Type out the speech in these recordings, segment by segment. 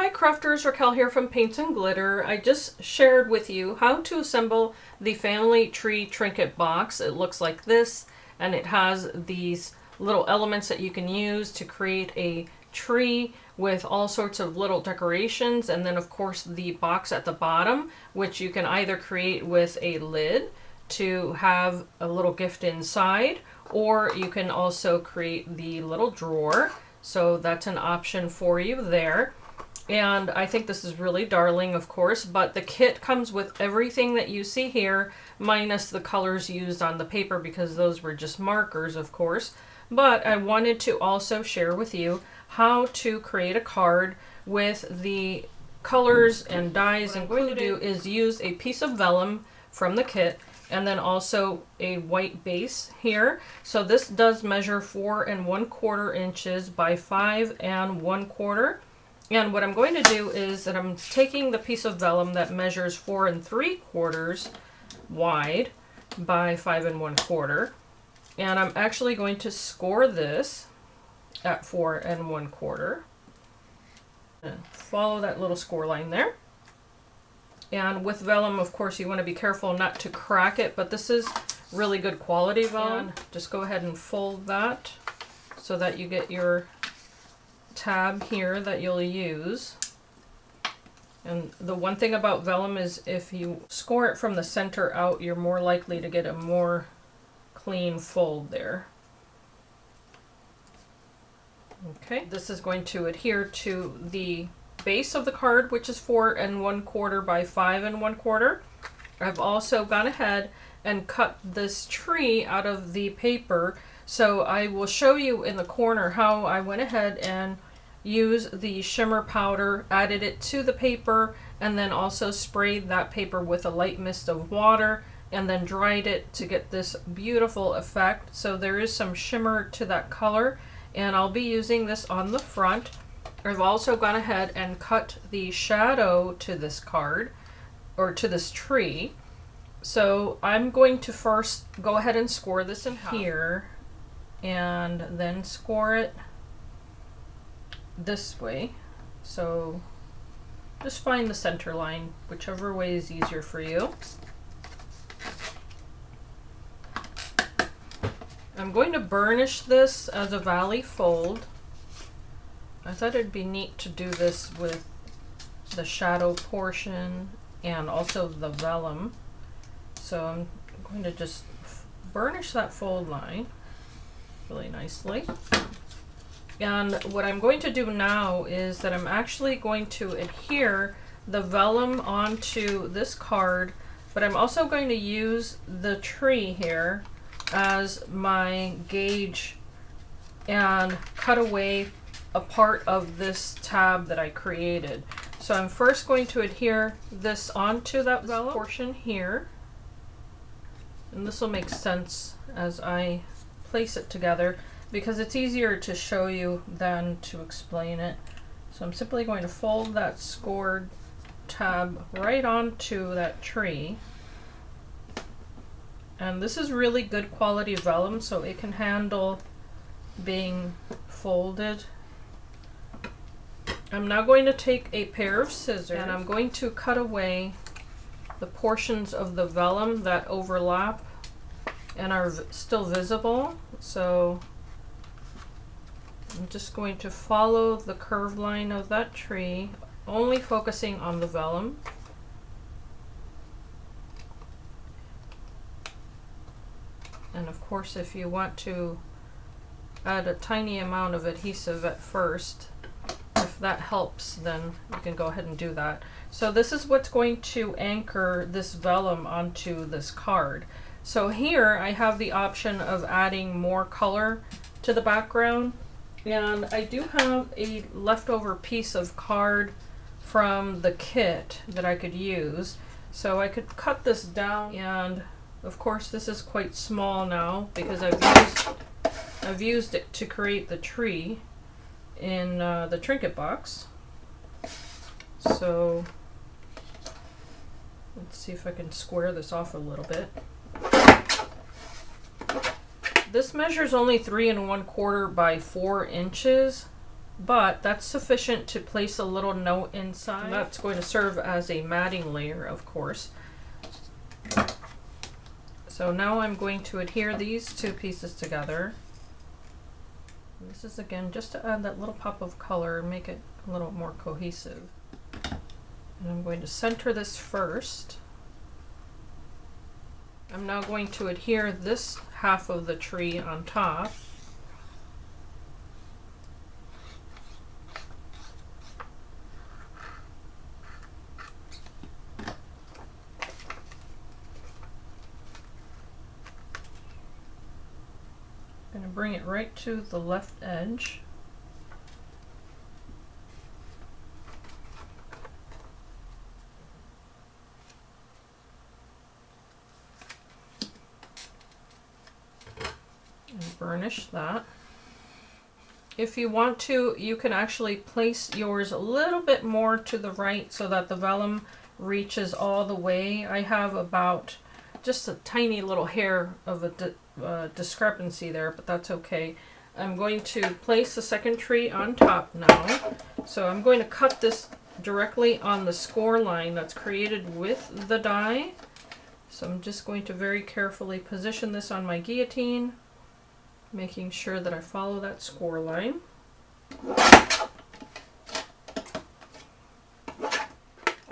Hi crafters, Raquel here from Paints and Glitter. I just shared with you how to assemble the family tree trinket box. It looks like this, and it has these little elements that you can use to create a tree with all sorts of little decorations, and then of course the box at the bottom, which you can either create with a lid to have a little gift inside, or you can also create the little drawer. So that's an option for you there. And I think this is really darling, of course, but the kit comes with everything that you see here, minus the colors used on the paper because those were just markers, of course. But I wanted to also share with you how to create a card with the colors and dyes. What I'm going to do is use a piece of vellum from the kit and then also a white base here. So this does measure 4 1/4 inches by 5 1/4. And what I'm going to do is that I'm taking the piece of vellum that measures 4 3/4 wide by 5 1/4, and I'm actually going to score this at 4 1/4. And follow that little score line there. And with vellum, of course, you want to be careful not to crack it, but this is really good quality vellum. Just go ahead and fold that so that you get your tab here that you'll use. And the one thing about vellum is if you score it from the center out, you're more likely to get a more clean fold there. Okay, this is going to adhere to the base of the card, which is 4 1/4 by 5 1/4. I've also gone ahead and cut this tree out of the paper, so I will show you in the corner how I went ahead and used the shimmer powder, added it to the paper, and then also sprayed that paper with a light mist of water and then dried it to get this beautiful effect. So there is some shimmer to that color, and I'll be using this on the front. I've also gone ahead and cut the shadow to this card, or to this tree. So I'm going to first go ahead and score this in here, and then score it this way. So just find the center line, whichever way is easier for you. I'm going to burnish this as a valley fold. I thought it'd be neat to do this with the shadow portion and also the vellum. So I'm going to just burnish that fold line really nicely. And what I'm going to do now is that I'm actually going to adhere the vellum onto this card, but I'm also going to use the tree here as my gauge and cut away a part of this tab that I created. So I'm first going to adhere this onto that vellum portion here, and this will make sense as I place it together because it's easier to show you than to explain it. So I'm simply going to fold that scored tab right onto that tree. And this is really good quality vellum, so it can handle being folded. I'm now going to take a pair of scissors and I'm going to cut away the portions of the vellum that overlap and are still visible. So I'm just going to follow the curved line of that tree, only focusing on the vellum. And of course, if you want to add a tiny amount of adhesive at first, if that helps, then you can go ahead and do that. So this is what's going to anchor this vellum onto this card. So here I have the option of adding more color to the background, and I do have a leftover piece of card from the kit that I could use. So I could cut this down, and of course this is quite small now because I've used it to create the tree in the trinket box. So let's see if I can square this off a little bit. This measures only 3 1/4 by 4 inches, but that's sufficient to place a little note inside. And that's going to serve as a matting layer, of course. So now I'm going to adhere these two pieces together. And this is again just to add that little pop of color and make it a little more cohesive. And I'm going to center this first. I'm now going to adhere this half of the tree on top. I'm going to bring it right to the left edge. And burnish that. If you want to, you can actually place yours a little bit more to the right so that the vellum reaches all the way. I have about just a tiny little hair of a discrepancy there, but that's okay. I'm going to place the second tree on top now. So I'm going to cut this directly on the score line that's created with the die. So I'm just going to very carefully position this on my guillotine, making sure that I follow that score line.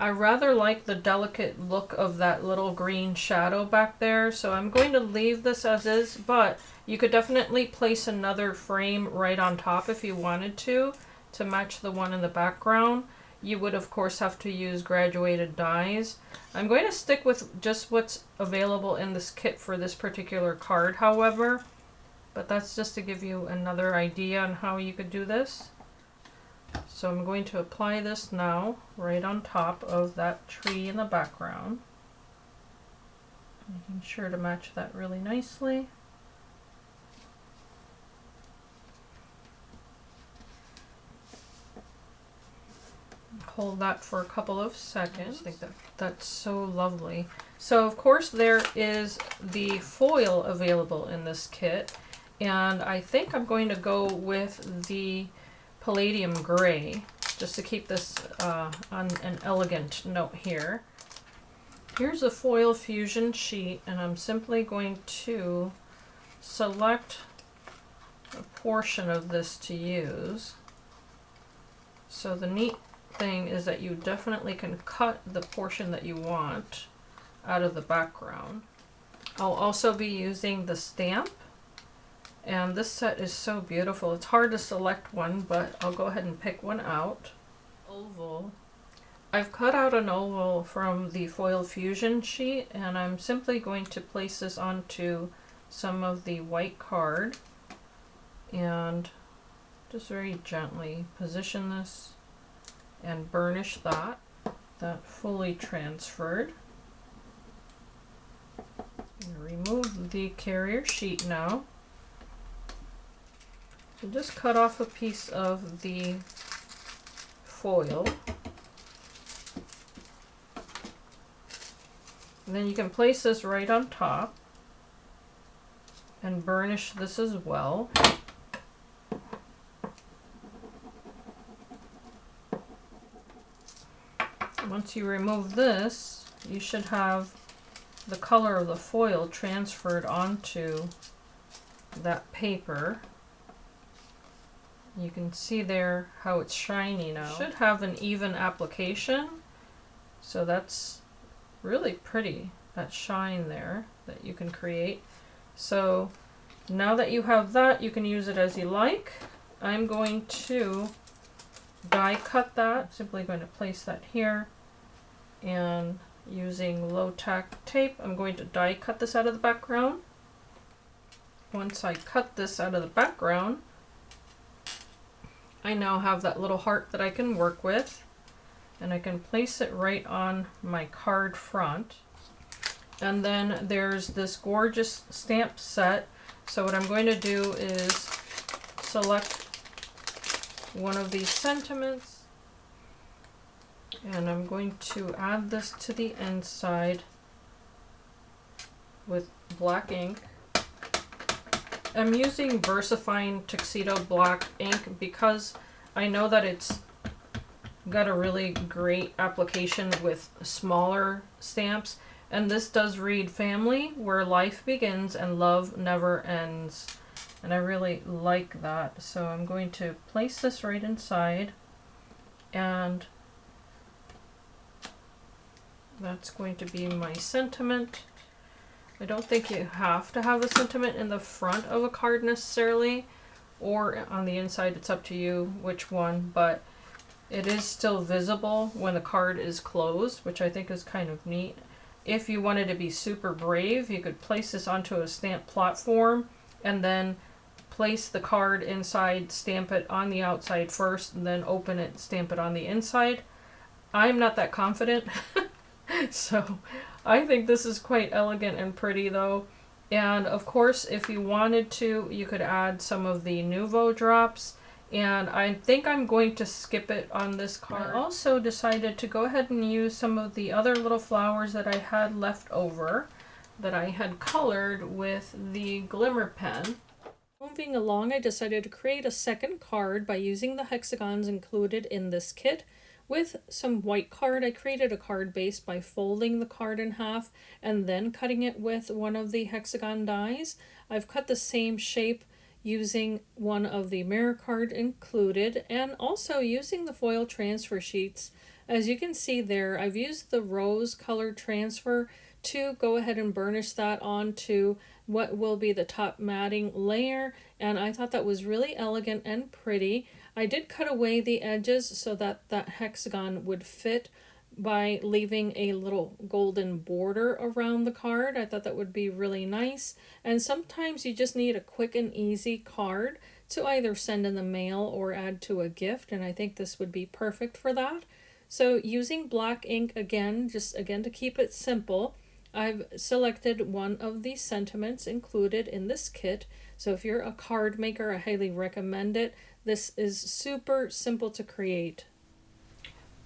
I rather like the delicate look of that little green shadow back there, so I'm going to leave this as is, but you could definitely place another frame right on top if you wanted to match the one in the background. You would of course have to use graduated dies. I'm going to stick with just what's available in this kit for this particular card, however, but that's just to give you another idea on how you could do this. So I'm going to apply this now right on top of that tree in the background, making sure to match that really nicely. Hold that for a couple of seconds. I think that's so lovely. So of course there is the foil available in this kit, and I think I'm going to go with the Palladium Gray just to keep this on an elegant note here. Here's a foil fusion sheet, and I'm simply going to select a portion of this to use. So the neat thing is that you definitely can cut the portion that you want out of the background. I'll also be using the stamp, and this set is so beautiful. It's hard to select one, but I'll go ahead and pick one out. Oval. I've cut out an oval from the foil fusion sheet, and I'm simply going to place this onto some of the white card and just very gently position this and burnish that fully transferred. Remove the carrier sheet now. So just cut off a piece of the foil. And then you can place this right on top and burnish this as well. Once you remove this, you should have the color of the foil transferred onto that paper. You can see there how it's shiny now. It should have an even application, so that's really pretty, that shine there that you can create. So now that you have that, you can use it as you like. I'm going to die cut that. I'm simply going to place that here, and using low tack tape, I'm going to die cut this out of the background. Once I cut this out of the background, I now have that little heart that I can work with, and I can place it right on my card front. And then there's this gorgeous stamp set. So what I'm going to do is select one of these sentiments, and I'm going to add this to the inside with black ink. I'm using VersaFine Tuxedo black ink because I know that it's got a really great application with smaller stamps. And this does read family, where life begins and love never ends. And I really like that. So I'm going to place this right inside, and that's going to be my sentiment. I don't think you have to have a sentiment in the front of a card necessarily, or on the inside. It's up to you which one, but it is still visible when the card is closed, which I think is kind of neat. If you wanted to be super brave, you could place this onto a stamp platform and then place the card inside, stamp it on the outside first, and then open it, stamp it on the inside. I'm not that confident, so I think this is quite elegant and pretty though. And of course, if you wanted to, you could add some of the Nuvo drops. And I think I'm going to skip it on this card. I also decided to go ahead and use some of the other little flowers that I had left over that I had colored with the glimmer pen. Moving along, I decided to create a second card by using the hexagons included in this kit. With some white card, I created a card base by folding the card in half and then cutting it with one of the hexagon dies. I've cut the same shape using one of the mirror card included, and also using the foil transfer sheets. As you can see there, I've used the rose colored transfer to go ahead and burnish that onto what will be the top matting layer, and I thought that was really elegant and pretty. I did cut away the edges so that that hexagon would fit by leaving a little golden border around the card. I thought that would be really nice. And sometimes you just need a quick and easy card to either send in the mail or add to a gift, and I think this would be perfect for that. So using black ink again, just again to keep it simple, I've selected one of the sentiments included in this kit. So if you're a card maker, I highly recommend it. This is super simple to create.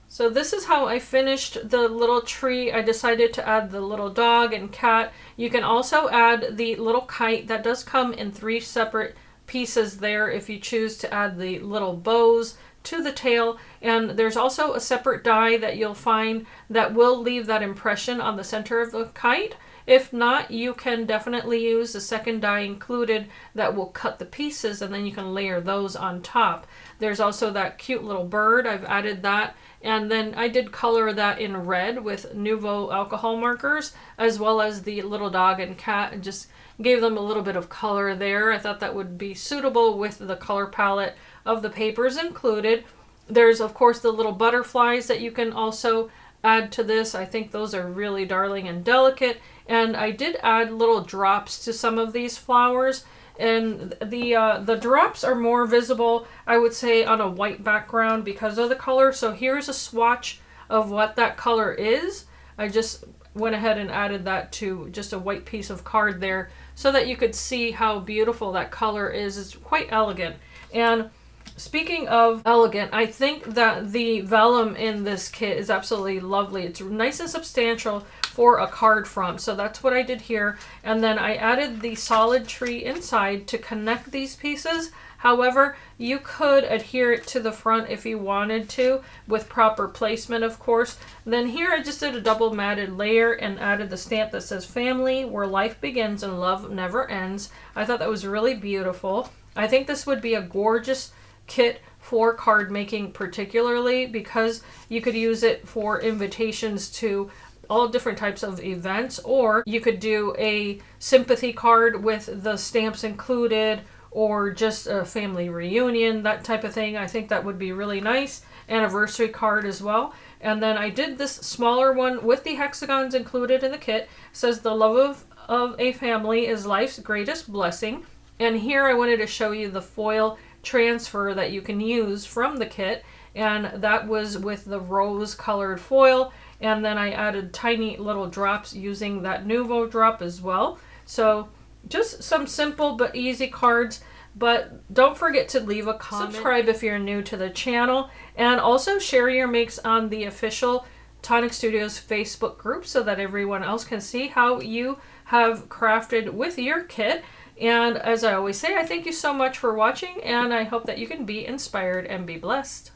So this is how I finished the little tree. I decided to add the little dog and cat. You can also add the little kite. That does come in 3 separate pieces there if you choose to add the little bows to the tail. And there's also a separate die that you'll find that will leave that impression on the center of the kite. If not, you can definitely use the second die included that will cut the pieces, and then you can layer those on top. There's also that cute little bird. I've added that. And then I did color that in red with Nuvo alcohol markers, as well as the little dog and cat, and just gave them a little bit of color there. I thought that would be suitable with the color palette of the papers included. There's of course the little butterflies that you can also add to this. I think those are really darling and delicate. And I did add little drops to some of these flowers. And the drops are more visible, I would say, on a white background because of the color. So here's a swatch of what that color is. I just went ahead and added that to just a white piece of card there so that you could see how beautiful that color is. It's quite elegant. And speaking of elegant, I think that the vellum in this kit is absolutely lovely. It's nice and substantial for a card front. So that's what I did here. And then I added the solid tree inside to connect these pieces. However, you could adhere it to the front if you wanted to, with proper placement, of course. Then here I just did a double matted layer and added the stamp that says family, where life begins and love never ends. I thought that was really beautiful. I think this would be a gorgeous kit for card making, particularly because you could use it for invitations to all different types of events, or you could do a sympathy card with the stamps included, or just a family reunion, that type of thing. I think that would be really nice. Anniversary card as well. And then I did this smaller one with the hexagons included in the kit. It says the love of a family is life's greatest blessing. And here I wanted to show you the foil transfer that you can use from the kit, and that was with the rose colored foil. And then I added tiny little drops using that Nuvo drop as well. So just some simple but easy cards. But don't forget to leave a comment, subscribe if you're new to the channel, and also share your makes on the official Tonic Studios Facebook group so that everyone else can see how you have crafted with your kit. And as I always say, I thank you so much for watching, and I hope that you can be inspired and be blessed.